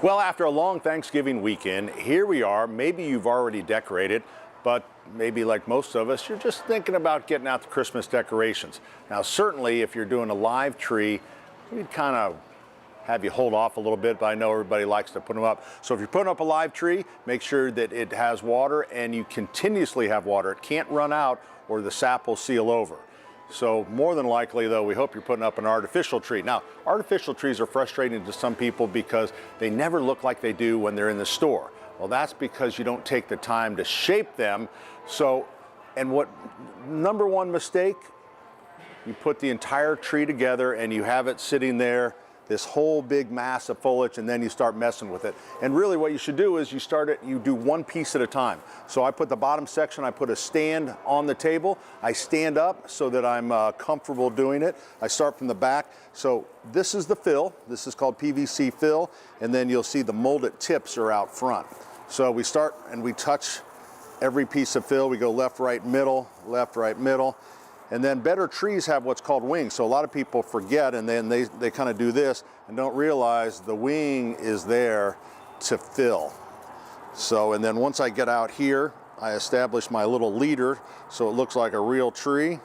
Well, after a long Thanksgiving weekend, here we are. Maybe you've already decorated, but maybe like most of us, you're just thinking about getting out the Christmas decorations. Now, certainly if you're doing a live tree, we'd kind of have you hold off a little bit, but I know everybody likes to put them up. So if you're putting up a live tree, make sure that it has water and you continuously have water. It can't run out or the sap will seal over. So more than likely, though, we hope you're putting up an artificial tree. Now, artificial trees are frustrating to some people because they never look like they do when they're in the store. Well, that's because you don't take the time to shape them. So, and what number one mistake, you put the entire tree together and you have it sitting there, this whole big mass of foliage, and then you start messing with it. And really what you should do is you do one piece at a time. So I put the bottom section, I put a stand on the table, I stand up so that I'm comfortable doing it. I start from the back. So this is the fill, this is called PVC fill, and then you'll see the molded tips are out front. So we start and we touch every piece of fill. We go left, right, middle, left, right, middle. And then better trees have what's called wings. So a lot of people forget and then they kind of do this and don't realize the wing is there to fill. So, and then once I get out here, I establish my little leader so it looks like a real tree,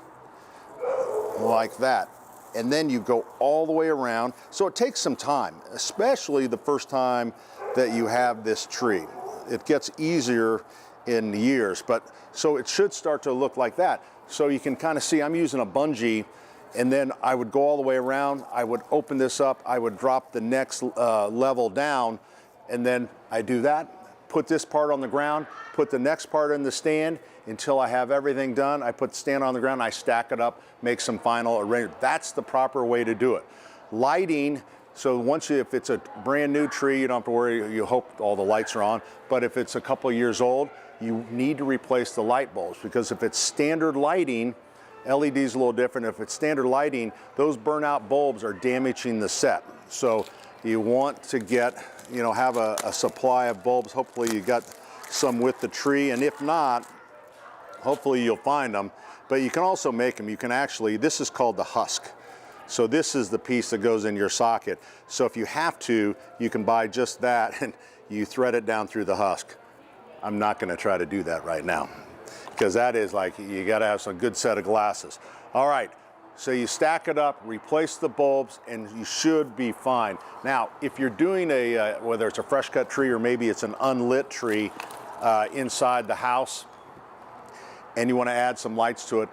like that. And then you go all the way around. So it takes some time, especially the first time that you have this tree. It gets easier in years, but so it should start to look like that. So you can kind of see I'm using a bungee, and then I would go all the way around, I would open this up, I would drop the next level down, and then I do that, put this part on the ground, put the next part in the stand until I have everything done. I put the stand on the ground, I stack it up, make some final arrangement. That's the proper way to do it. Lighting, so if it's a brand new tree, you don't have to worry, you hope all the lights are on, but if it's a couple of years old, you need to replace the light bulbs, because if it's standard lighting, LED is a little different. If it's standard lighting, those burnout bulbs are damaging the set. So you want to have a supply of bulbs. Hopefully you got some with the tree, and if not, hopefully you'll find them. But you can also make them. You can actually, this is called the husk. So this is the piece that goes in your socket. So if you have to, you can buy just that and you thread it down through the husk. I'm not going to try to do that right now, because that is like, you got to have some good set of glasses. All right, so you stack it up, replace the bulbs, and you should be fine. Now, if you're doing whether it's a fresh cut tree or maybe it's an unlit tree inside the house, and you want to add some lights to it,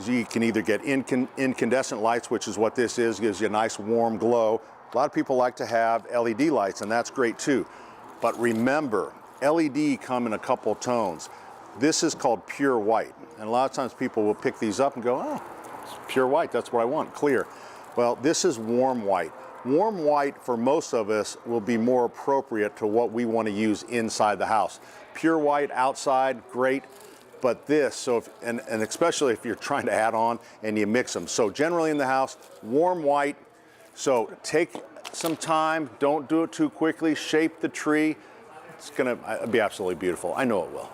you can either get incandescent lights, which is what this is, gives you a nice warm glow. A lot of people like to have LED lights, and that's great too. But remember, LED come in a couple tones. This is called pure white. And a lot of times people will pick these up and go, oh, it's pure white, that's what I want, clear. Well, this is warm white. Warm white for most of us will be more appropriate to what we want to use inside the house. Pure white outside, great. But this, and especially if you're trying to add on and you mix them. So generally in the house, warm white. So take some time, don't do it too quickly, shape the tree. It's gonna be absolutely beautiful. I know it will.